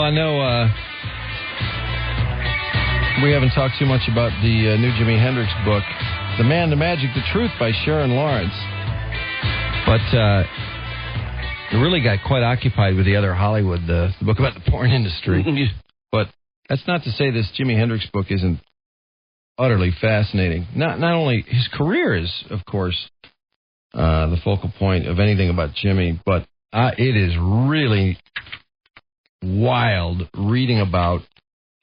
I know we haven't talked too much about the new Jimi Hendrix book, The Man, the Magic, the Truth by Sharon Lawrence. But it really got quite occupied with the other Hollywood, the book about the porn industry. But that's not to say this Jimi Hendrix book isn't utterly fascinating. Not only his career is, of course, the focal point of anything about Jimmy, but it is really wild reading about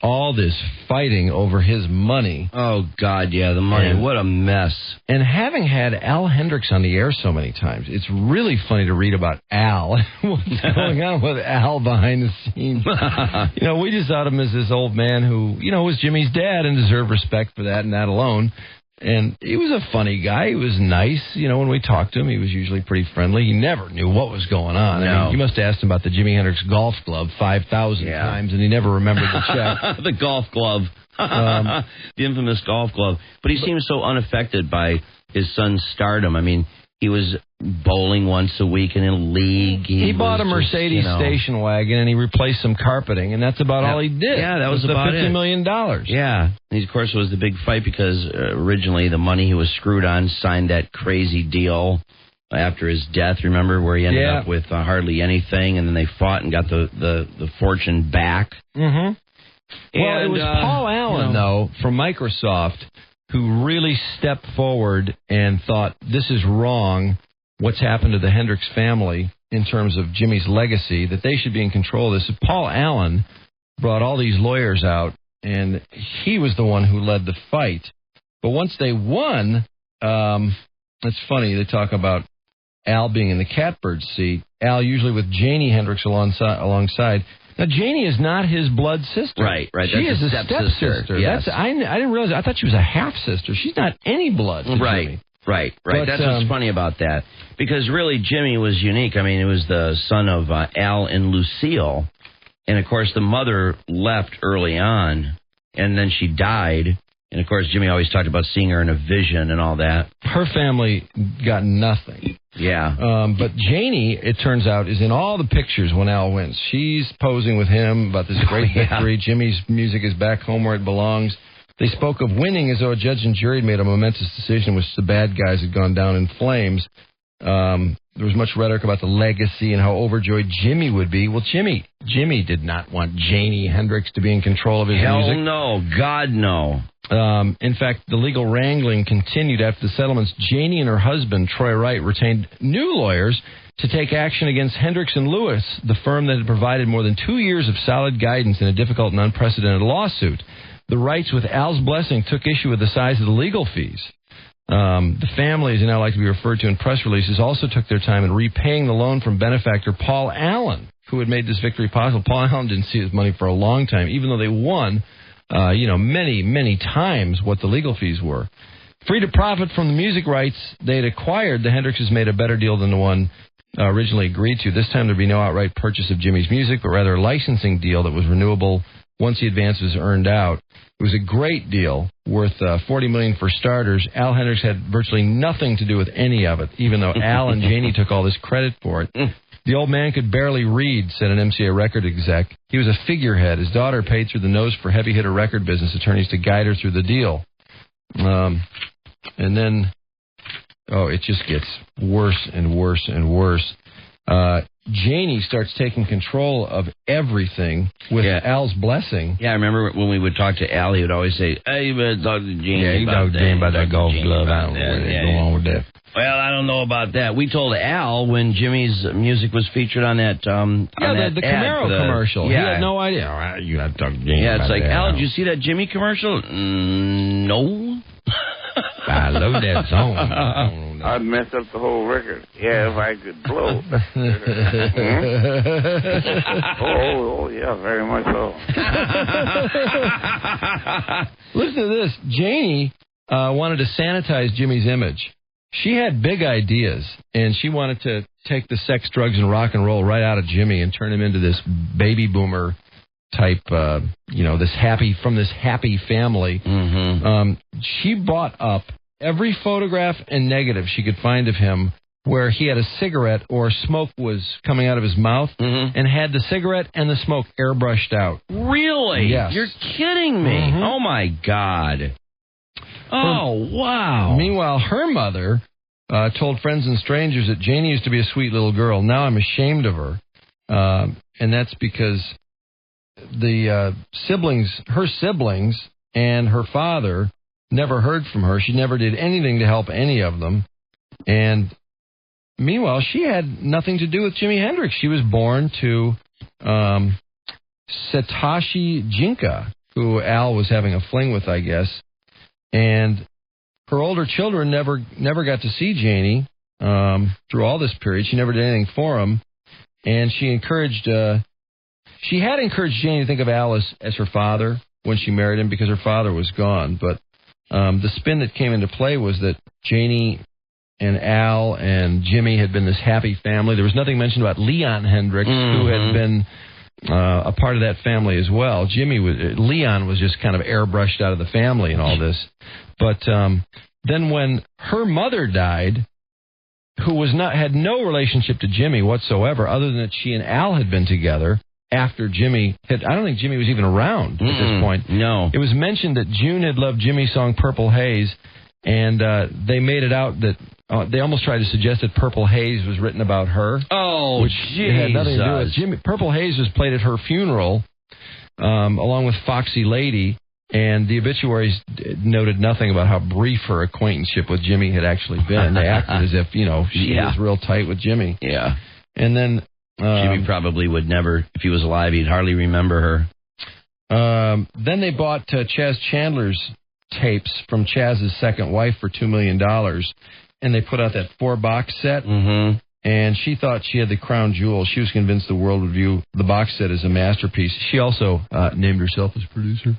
all this fighting over his money. Oh, God, yeah, the money. What a mess. And having had Al Hendricks on the air so many times, it's really funny to read about Al. What's going on with Al behind the scenes? We just thought of him as this old man who, was Jimmy's dad and deserved respect for that and that alone. And he was a funny guy. He was nice. When we talked to him, he was usually pretty friendly. He never knew what was going on. No. I mean, you must have asked him about the Jimi Hendrix golf glove 5,000 times, and he never remembered the check. The golf glove. The infamous golf glove. But he seems so unaffected by his son's stardom. I mean, he was bowling once a week in a league. He bought a Mercedes station wagon, and he replaced some carpeting, and that's about all he did. Yeah, that was about $50 million. Yeah. And of course, it was the big fight because originally the money he was screwed on signed that crazy deal after his death, remember, where he ended up with hardly anything, and then they fought and got the fortune back. Mm-hmm. Well, it was Paul Allen, though, from Microsoft, who really stepped forward and thought, this is wrong, what's happened to the Hendrix family in terms of Jimmy's legacy, that they should be in control of this. Paul Allen brought all these lawyers out, and he was the one who led the fight. But once they won, it's funny, they talk about Al being in the catbird seat, Al usually with Janie Hendrix alongside. Now, Janie is not his blood sister. Right. She is a stepsister. Yes. I didn't realize. I thought she was a half-sister. She's not any blood to Jimmy. Right. But, that's what's funny about that. Because really, Jimmy was unique. I mean, it was the son of Al and Lucille. And, of course, the mother left early on, and then she died. And, of course, Jimmy always talked about seeing her in a vision and all that. Her family got nothing. Yeah. But Janie, it turns out, is in all the pictures when Al wins. She's posing with him about this great victory. Jimmy's music is back home where it belongs. They spoke of winning as though a judge and jury had made a momentous decision, which the bad guys had gone down in flames. There was much rhetoric about the legacy and how overjoyed Jimmy would be. Well, Jimmy did not want Jimi Hendrix to be in control of his music. Hell no. God, no. In fact, the legal wrangling continued after the settlements. Janie and her husband, Troy Wright, retained new lawyers to take action against Hendrix and Lewis, the firm that had provided more than 2 years of solid guidance in a difficult and unprecedented lawsuit. The Wrights, with Al's blessing, took issue with the size of the legal fees. The family, as they now like to be referred to in press releases, also took their time in repaying the loan from benefactor Paul Allen, who had made this victory possible. Paul Allen didn't see his money for a long time, even though they won, many, many times what the legal fees were. Free to profit from the music rights they had acquired, the Hendrixes made a better deal than the one originally agreed to. This time there'd be no outright purchase of Jimmy's music, but rather a licensing deal that was renewable once the advance was earned out. It was a great deal, worth $40 million for starters. Al Hendrix had virtually nothing to do with any of it, even though Al and Janie took all this credit for it. The old man could barely read, said an MCA record exec. He was a figurehead. His daughter paid through the nose for heavy-hitter record business attorneys to guide her through the deal. And then, it just gets worse and worse and worse. Janie starts taking control of everything with Al's blessing. Yeah, I remember when we would talk to Al, he would always say, hey, you better talk to Janie about that golf glove. I don't know what's going on with that. Well, I don't know about that. We told Al when Jimmy's music was featured on that the Camaro commercial. Yeah. He had no idea. You got to talk to Jimmy. Yeah, it's like, Al, did you see that Jimmy commercial? No. I love that song. I'd mess up the whole record. Yeah, if I could blow. Oh, yeah, very much so. Listen to this. Janie wanted to sanitize Jimmy's image. She had big ideas, and she wanted to take the sex, drugs, and rock and roll right out of Jimmy and turn him into this baby boomer type, this happy family. Mm-hmm. She bought up every photograph and negative she could find of him where he had a cigarette or smoke was coming out of his mouth and had the cigarette and the smoke airbrushed out. Really? Yes. You're kidding me. Oh, my God. Oh, wow. Meanwhile, her mother told friends and strangers that Janie used to be a sweet little girl. Now I'm ashamed of her. And that's because her siblings and her father never heard from her. She never did anything to help any of them. And meanwhile, she had nothing to do with Jimi Hendrix. She was born to Satoshi Jinka, who Al was having a fling with, I guess. And her older children never got to see Janie through all this period. She never did anything for them. And she had encouraged Janie to think of Al as her father when she married him because her father was gone. But the spin that came into play was that Janie and Al and Jimmy had been this happy family. There was nothing mentioned about Leon Hendrix, who had been a part of that family as well. Leon was just kind of airbrushed out of the family and all this. But then when her mother died, who had no relationship to Jimmy whatsoever, other than that she and Al had been together after Jimmy I don't think Jimmy was even around at this point. No. It was mentioned that June had loved Jimmy's song Purple Haze, and they made it out that they almost tried to suggest that Purple Haze was written about her. Oh, which had nothing to do with Jimmy. Purple Haze was played at her funeral along with Foxy Lady. And the obituaries noted nothing about how brief her acquaintanceship with Jimmy had actually been. They acted as if, she was real tight with Jimmy. Yeah. And then Jimmy probably would never, if he was alive, he'd hardly remember her. Then they bought Chaz Chandler's tapes from Chaz's second wife for $2 million. And they put out that 4-box set. And she thought she had the crown jewel. She was convinced the world would view the box set as a masterpiece. She also named herself as producer.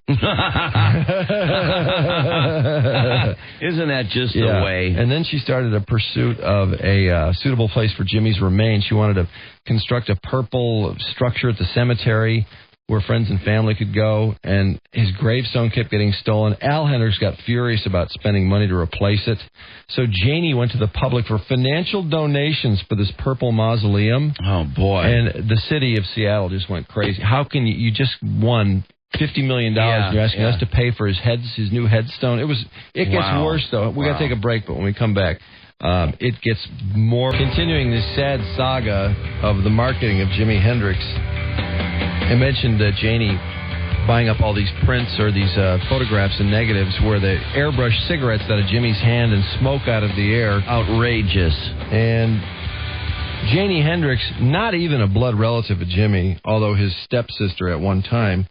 Isn't that just the way? And then she started a pursuit of a suitable place for Jimmy's remains. She wanted to construct a purple structure at the cemetery where friends and family could go, and his gravestone kept getting stolen. Al Hendrix got furious about spending money to replace it. So Janie went to the public for financial donations for this purple mausoleum. Oh, boy. And the city of Seattle just went crazy. How can you just won $50 million and you're asking us to pay for his new headstone? It gets worse, though. We got to take a break, but when we come back, it gets more. Continuing this sad saga of the marketing of Jimi Hendrix. I mentioned Janie buying up all these prints or these photographs and negatives where they airbrush cigarettes out of Jimmy's hand and smoke out of the air. Outrageous. And Jimi Hendrix, not even a blood relative of Jimmy, although his stepsister at one time,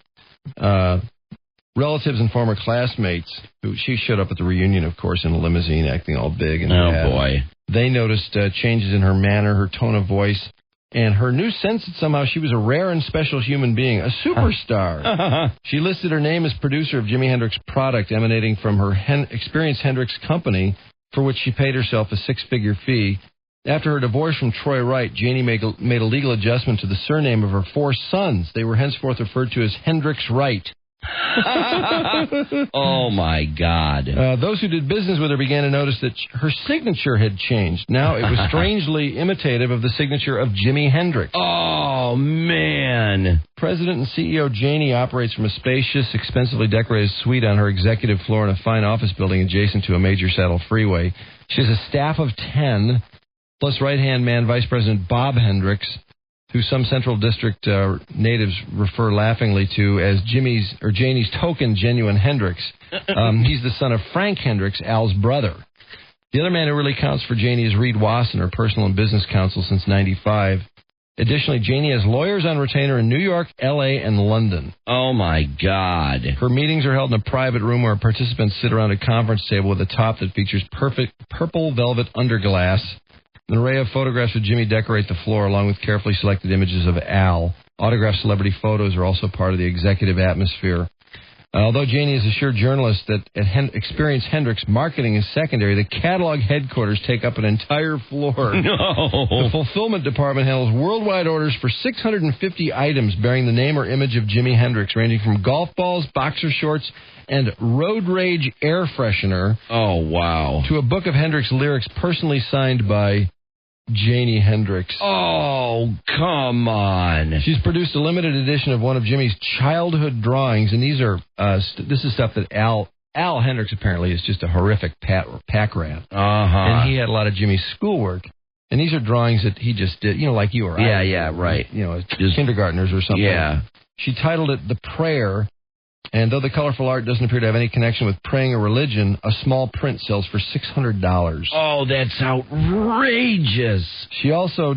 relatives and former classmates, she showed up at the reunion, of course, in a limousine acting all big and bad. Boy. They noticed changes in her manner, her tone of voice, and her new sense that somehow she was a rare and special human being, a superstar. She listed her name as producer of Jimi Hendrix product emanating from her Experience Hendrix company, for which she paid herself a 6-figure fee. After her divorce from Troy Wright, Janie made a legal adjustment to the surname of her 4 sons. They were henceforth referred to as Hendrix Wright. Oh, my God. Those who did business with her began to notice that her signature had changed. Now it was strangely imitative of the signature of Jimi Hendrix. Oh, man. President and CEO Janie operates from a spacious, expensively decorated suite on her executive floor in a fine office building adjacent to a major saddle freeway. She has a staff of 10, plus right-hand man Vice President Bob Hendrix, who some Central District natives refer laughingly to as Janie's token genuine Hendrix. He's the son of Frank Hendrix, Al's brother. The other man who really counts for Janie is Reed Wasson, her personal and business counsel since '95. Additionally, Janie has lawyers on retainer in New York, L.A., and London. Oh, my God. Her meetings are held in a private room where participants sit around a conference table with a top that features perfect purple velvet underglass. An array of photographs of Jimmy decorate the floor, along with carefully selected images of Al. Autographed celebrity photos are also part of the executive atmosphere. Although Janie has assured journalists that at Experience Hendrix, marketing is secondary, the catalog headquarters take up an entire floor. No. The fulfillment department handles worldwide orders for 650 items bearing the name or image of Jimi Hendrix, ranging from golf balls, boxer shorts, and road rage air freshener. Oh, wow. To a book of Hendrix lyrics personally signed by Jimi Hendrix. Oh, come on. She's produced a limited edition of one of Jimi's childhood drawings, and these are this is stuff that Al Hendrix apparently is just a horrific pack rat. And he had a lot of Jimi's schoolwork. And these are drawings that he just did, like you or I. Yeah, right. Just kindergartners or something. Yeah. She titled it The Prayer, and though the colorful art doesn't appear to have any connection with praying or religion, a small print sells for $600. Oh, that's outrageous. She also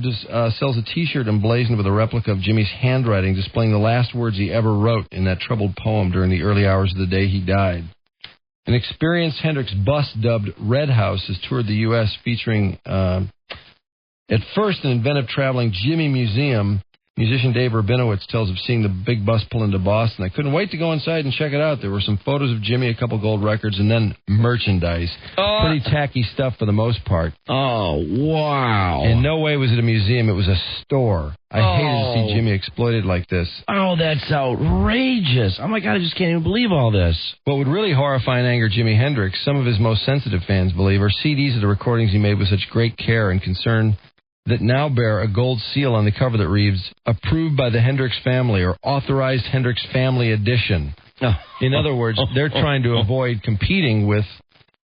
sells a T-shirt emblazoned with a replica of Jimi's handwriting, displaying the last words he ever wrote in that troubled poem during the early hours of the day he died. An experienced Hendrix bus dubbed Red House has toured the U.S. featuring... at first, an inventive traveling Jimi museum. Musician Dave Rabinowitz tells of seeing the big bus pull into Boston. I couldn't wait to go inside and check it out. There were some photos of Jimi, a couple gold records, and then merchandise. Pretty tacky stuff for the most part. Oh, wow. In no way was it a museum. It was a store. I hated to see Jimi exploited like this. Oh, that's outrageous. Oh, my God, I just can't even believe all this. What would really horrify and anger Jimi Hendrix, some of his most sensitive fans believe, are CDs of the recordings he made with such great care and concern that now bear a gold seal on the cover that reads, approved by the Hendrix family or authorized Hendrix family edition. In other words, they're trying to avoid competing with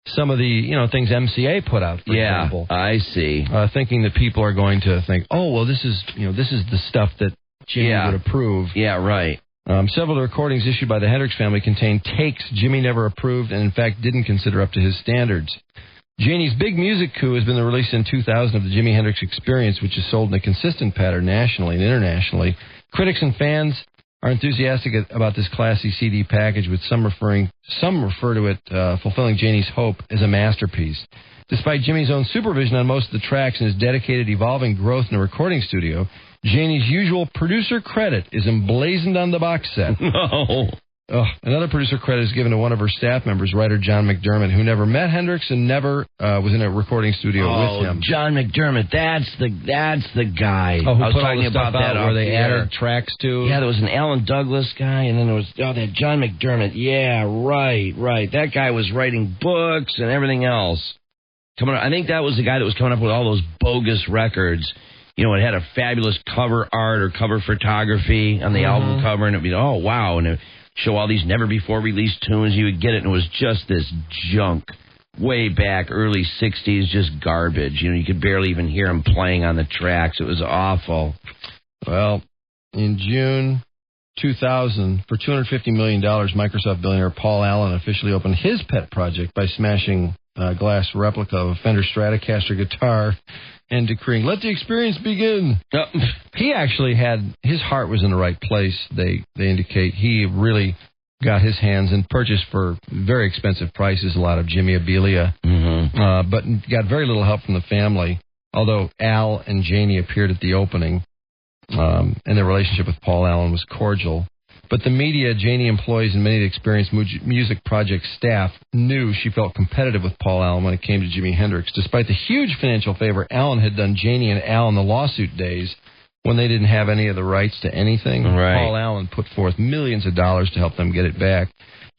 some of the things MCA put out, for example. I see. Thinking that people are going to think, oh, well, this is the stuff that Jimi would approve. Yeah, right. Several of the recordings issued by the Hendrix family contain takes Jimi never approved and, in fact, didn't consider up to his standards. Janie's big music coup has been the release in 2000 of the Jimi Hendrix Experience, which is sold in a consistent pattern nationally and internationally. Critics and fans are enthusiastic about this classy CD package, with some refer to it fulfilling Janie's hope as a masterpiece. Despite Jimi's own supervision on most of the tracks and his dedicated evolving growth in a recording studio, Janie's usual producer credit is emblazoned on the box set. No. Another producer credit is given to one of her staff members, writer John McDermott, who never met Hendrix and never was in a recording studio with him. John McDermott, that's the guy. Who I was put talking all the stuff about that where they added added tracks to. Yeah, there was an Alan Douglas guy, and then there was that John McDermott. Yeah, right. That guy was writing books and everything else. I think that was the guy that was coming up with all those bogus records. It had a fabulous cover art or cover photography on the album cover, and it'd be, oh, wow, and it show all these never-before-released tunes. You would get it, and it was just this junk. Way back, early 60s, just garbage. You could barely even hear him playing on the tracks. It was awful. Well, in June 2000, for $250 million, Microsoft billionaire Paul Allen officially opened his pet project by smashing a glass replica of a Fender Stratocaster guitar and decreeing, let the experience begin. He actually his heart was in the right place, they indicate. He really got his hands and purchased for very expensive prices a lot of Jimi Abilia, but got very little help from the family, although Al and Janie appeared at the opening, and their relationship with Paul Allen was cordial. But the media, Janie employees, and many of the experienced music project staff knew she felt competitive with Paul Allen when it came to Jimi Hendrix. Despite the huge financial favor Allen had done Janie and Al in the lawsuit days, when they didn't have any of the rights to anything, Paul Allen put forth millions of dollars to help them get it back.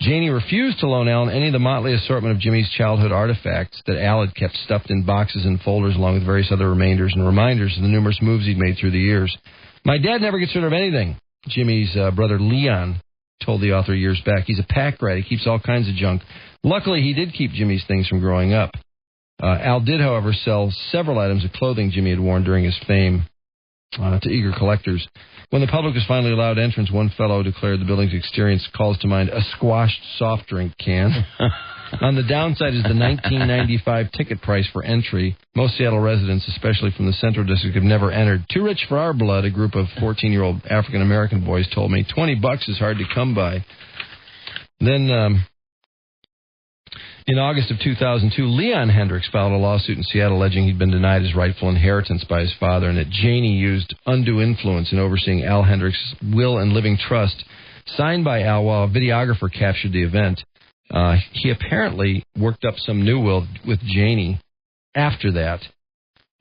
Janie refused to loan Allen any of the motley assortment of Jimi's childhood artifacts that Al had kept stuffed in boxes and folders, along with various other remainders and reminders of the numerous moves he'd made through the years. My dad never gets rid of anything, Jimi's brother Leon told the author years back. He's a pack rat. He keeps all kinds of junk. Luckily, he did keep Jimi's things from growing up. Al did, however, sell several items of clothing Jimi had worn during his fame to eager collectors. When the public was finally allowed entrance, one fellow declared the building's experience calls to mind a squashed soft drink can. On the downside is the $19.95 ticket price for entry. Most Seattle residents, especially from the Central District, have never entered. Too rich for our blood, a group of 14-year-old African-American boys told me. $20 is hard to come by. Then, in August of 2002, Leon Hendrix filed a lawsuit in Seattle alleging he'd been denied his rightful inheritance by his father and that Janie used undue influence in overseeing Al Hendrix's will and living trust, signed by Al while a videographer captured the event. He apparently worked up some new will with Janie after that.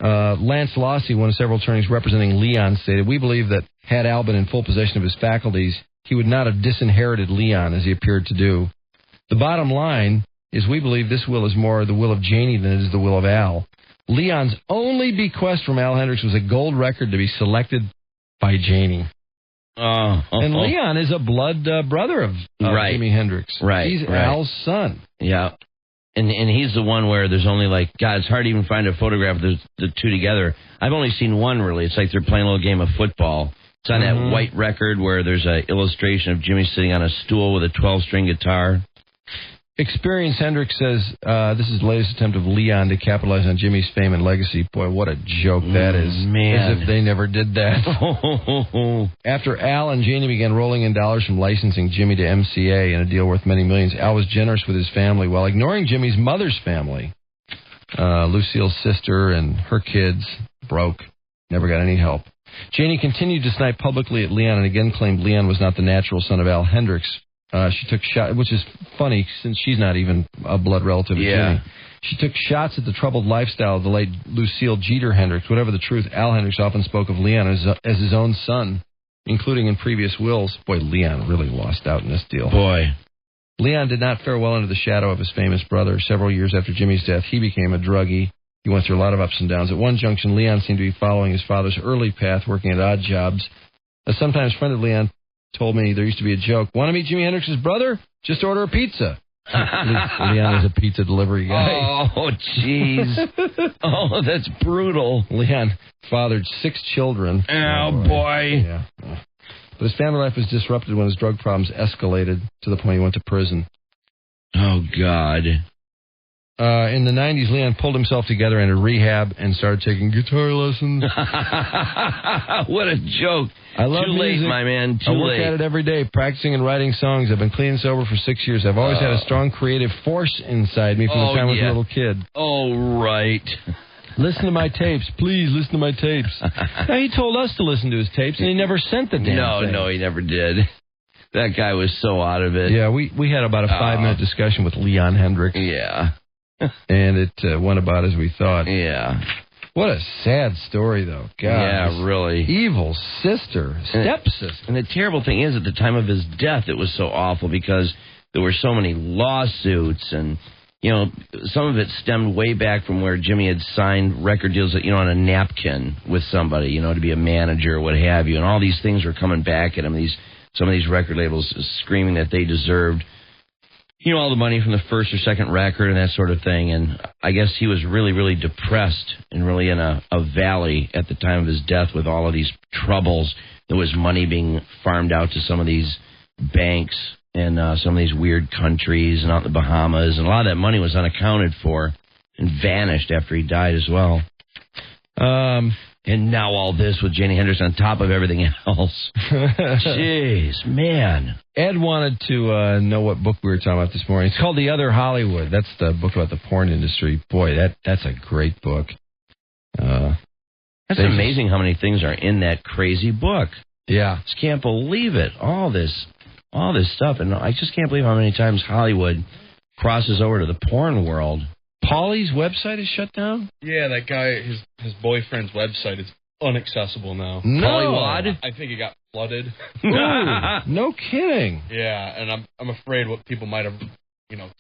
Lance Lossie, one of several attorneys representing Leon, stated, we believe that had Al been in full possession of his faculties, he would not have disinherited Leon as he appeared to do. The bottom line is we believe this will is more the will of Janie than it is the will of Al. Leon's only bequest from Al Hendricks was a gold record to be selected by Janie. And Leon is a blood brother of Jimi Hendrix. Right. He's Al's son. Yeah. And he's the one where there's only God, it's hard to even find a photograph of the two together. I've only seen one, really. It's like they're playing a little game of football. It's on that white record where there's an illustration of Jimmy sitting on a stool with a 12-string guitar. Experience Hendricks says this is the latest attempt of Leon to capitalize on Jimmy's fame and legacy. Boy, what a joke that is. Man. As if they never did that. After Al and Janie began rolling in dollars from licensing Jimmy to MCA in a deal worth many millions, Al was generous with his family while ignoring Jimmy's mother's family. Lucille's sister and her kids broke. Never got any help. Janie continued to snipe publicly at Leon and again claimed Leon was not the natural son of Al Hendricks. She took shots, which is funny since she's not even a blood relative of Jimmy. She took shots at the troubled lifestyle of the late Lucille Jeter Hendricks. Whatever the truth, Al Hendricks often spoke of Leon as his own son, including in previous wills. Boy, Leon really lost out in this deal. Boy. Leon did not fare well under the shadow of his famous brother. Several years after Jimmy's death, he became a druggie. He went through a lot of ups and downs. At one junction, Leon seemed to be following his father's early path, working at odd jobs. A sometimes friend of Leon told me there used to be a joke. Want to meet Jimi Hendrix's brother? Just order a pizza. Leon is a pizza delivery guy. Oh, jeez. Oh, that's brutal. Leon fathered 6 children. Oh, boy. Yeah. But his family life was disrupted when his drug problems escalated to the point he went to prison. Oh, God. In the 90s, Leon pulled himself together, entered rehab, and started taking guitar lessons. What a joke. I love Too late, music. my man. Too late. I work late. at it every day, practicing and writing songs. I've been clean and sober for 6 years. I've always had a strong creative force inside me from the time I was a little kid. Oh, right. Listen to my tapes. Please, listen to my tapes. Now, he told us to listen to his tapes, and he never sent the damn thing. No, he never did. That guy was so out of it. Yeah, we had about a 5-minute discussion with Leon Hendricks. Yeah. And it went about as we thought. Yeah. What a sad story, though. God. Yeah, really. Evil sister, stepsister. And the terrible thing is, at the time of his death, it was so awful because there were so many lawsuits and, some of it stemmed way back from where Jimmy had signed record deals, on a napkin with somebody, to be a manager or what have you. And all these things were coming back at him. Some of these record labels screaming that they deserved, all the money from the first or second record and that sort of thing. And I guess he was really, really depressed and really in a valley at the time of his death with all of these troubles. There was money being farmed out to some of these banks and some of these weird countries and out in the Bahamas. And a lot of that money was unaccounted for and vanished after he died as well. And now all this with Jimi Hendrix on top of everything else. Jeez, man. Ed wanted to know what book we were talking about this morning. It's called The Other Hollywood. That's the book about the porn industry. Boy, that's a great book. That's amazing how many things are in that crazy book. Yeah. Just can't believe it. All this stuff. And I just can't believe how many times Hollywood crosses over to the porn world. Paulie's website is shut down? Yeah, that guy, his boyfriend's website is inaccessible now. No. Pollywad? I think it got flooded. Ooh, no kidding. Yeah, and I'm afraid what people might have,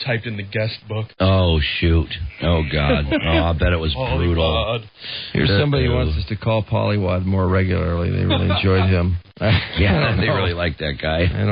typed in the guest book. Oh, shoot. Oh, God. Oh, I bet it was brutal. God. Here's somebody who wants us to call Pollywad more regularly. They really enjoyed him. Yeah, they really like that guy. I don't